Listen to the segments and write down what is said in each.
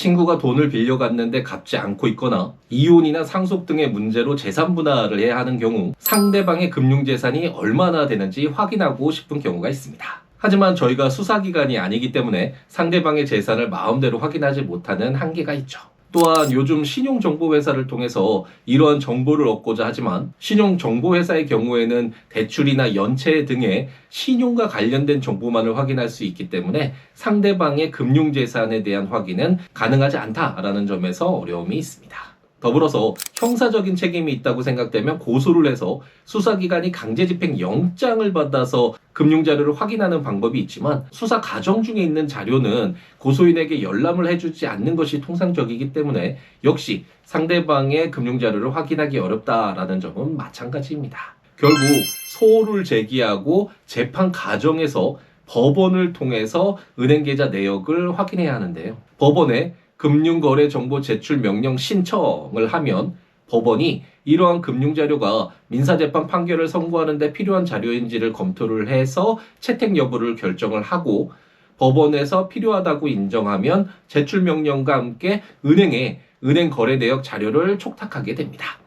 친구가 돈을 빌려갔는데 갚지 않고 있거나 이혼이나 상속 등의 문제로 재산 분할을 해야 하는 경우 상대방의 금융재산이 얼마나 되는지 확인하고 싶은 경우가 있습니다. 하지만 저희가 수사기관이 아니기 때문에 상대방의 재산을 마음대로 확인하지 못하는 한계가 있죠. 또한 요즘 신용정보회사를 통해서 이러한 정보를 얻고자 하지만 신용정보회사의 경우에는 대출이나 연체 등의 신용과 관련된 정보만을 확인할 수 있기 때문에 상대방의 금융재산에 대한 확인은 가능하지 않다라는 점에서 어려움이 있습니다. 더불어서 형사적인 책임이 있다고 생각되면 고소를 해서 수사기관이 강제집행 영장을 받아서 금융자료를 확인하는 방법이 있지만 수사 과정 중에 있는 자료는 고소인에게 열람을 해주지 않는 것이 통상적이기 때문에 역시 상대방의 금융자료를 확인하기 어렵다라는 점은 마찬가지입니다. 결국 소를 제기하고 재판 과정에서 법원을 통해서 은행계좌 내역을 확인해야 하는데요. 법원에 금융거래정보 제출 명령 신청을 하면 법원이 이러한 금융자료가 민사재판 판결을 선고하는 데 필요한 자료인지를 검토를 해서 채택 여부를 결정을 하고 법원에서 필요하다고 인정하면 제출 명령과 함께 은행에 은행 거래 내역 자료를 촉탁하게 됩니다.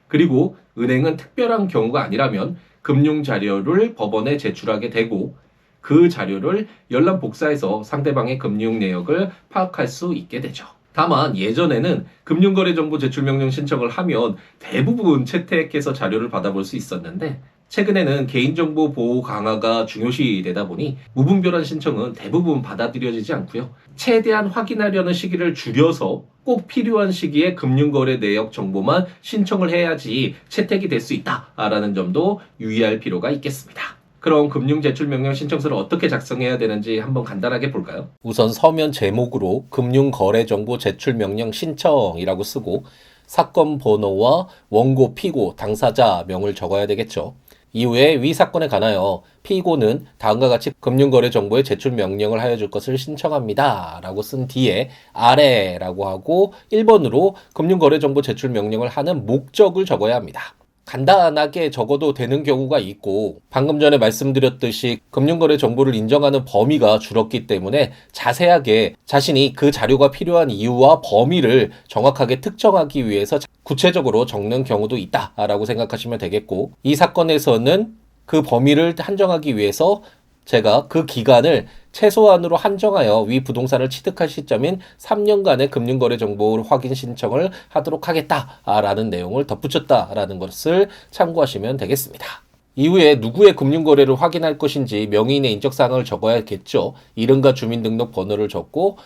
그리고 은행은 특별한 경우가 아니라면 금융자료를 법원에 제출하게 되고 그 자료를 열람 복사해서 상대방의 금융 내역을 파악할 수 있게 되죠. 다만 예전에는 금융거래정보 제출명령 신청을 하면 대부분 채택해서 자료를 받아볼 수 있었는데 최근에는 개인정보 보호 강화가 중요시 되다 보니 무분별한 신청은 대부분 받아들여지지 않고요. 최대한 확인하려는 시기를 줄여서 꼭 필요한 시기에 금융거래 내역 정보만 신청을 해야지 채택이 될 수 있다라는 점도 유의할 필요가 있겠습니다. 그럼 금융제출명령 신청서를 어떻게 작성해야 되는지 한번 간단하게 볼까요? 우선 서면 제목으로 금융거래정보 제출명령 신청이라고 쓰고 사건 번호와 원고, 피고, 당사자명을 적어야 되겠죠. 이후에 위 사건에 관하여 피고는 다음과 같이 금융거래정보의 제출명령을 하여 줄 것을 신청합니다 라고 쓴 뒤에 아래라고 하고 1번으로 금융거래정보 제출명령을 하는 목적을 적어야 합니다. 간단하게 적어도 되는 경우가 있고 방금 전에 말씀드렸듯이 금융거래 정보를 인정하는 범위가 줄었기 때문에 자세하게 자신이 그 자료가 필요한 이유와 범위를 정확하게 특정하기 위해서 구체적으로 적는 경우도 있다라고 생각하시면 되겠고 이 사건에서는 그 범위를 한정하기 위해서 제가 그 기간을 최소한으로 한정하여 위 부동산을 취득할 시점인 3년간의 금융거래 정보 확인 신청을 하도록 하겠다라는 내용을 덧붙였다라는 것을 참고하시면 되겠습니다. 이후에 누구의 금융거래를 확인할 것인지 명의인의 인적사항을 적어야겠죠. 이름과 주민등록번호를 적고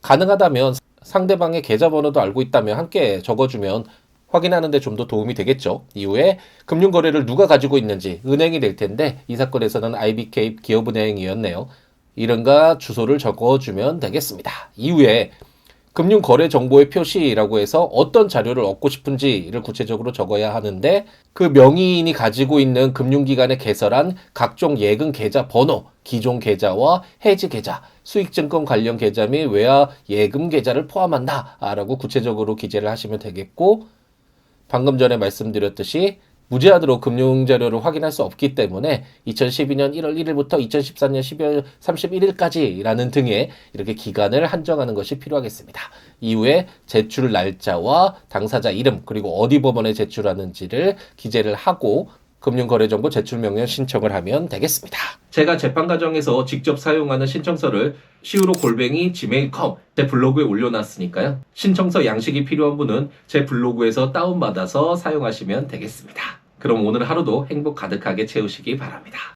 가능하다면 상대방의 계좌번호도 알고 있다면 함께 적어주면 확인하는 데 좀 더 도움이 되겠죠. 이후에 금융거래를 누가 가지고 있는지 은행이 될 텐데 이 사건에서는 IBK 기업은행이었네요. 이름과 주소를 적어주면 되겠습니다. 이후에 금융거래정보의 표시라고 해서 어떤 자료를 얻고 싶은지를 구체적으로 적어야 하는데 그 명의인이 가지고 있는 금융기관에 개설한 각종 예금 계좌 번호, 기존 계좌와 해지 계좌, 수익증권 관련 계좌 및 외화 예금 계좌를 포함한다라고 구체적으로 기재를 하시면 되겠고 방금 전에 말씀드렸듯이 무제한으로 금융자료를 확인할 수 없기 때문에 2012년 1월 1일부터 2014년 12월 31일까지라는 등의 이렇게 기간을 한정하는 것이 필요하겠습니다. 이후에 제출 날짜와 당사자 이름 그리고 어디 법원에 제출하는지를 기재를 하고 금융거래정보 제출명령 신청을 하면 되겠습니다. 제가 재판 과정에서 직접 사용하는 신청서를 siwo@gmail.com 제 블로그에 올려놨으니까요. 신청서 양식이 필요한 분은 제 블로그에서 다운받아서 사용하시면 되겠습니다. 그럼 오늘 하루도 행복 가득하게 채우시기 바랍니다.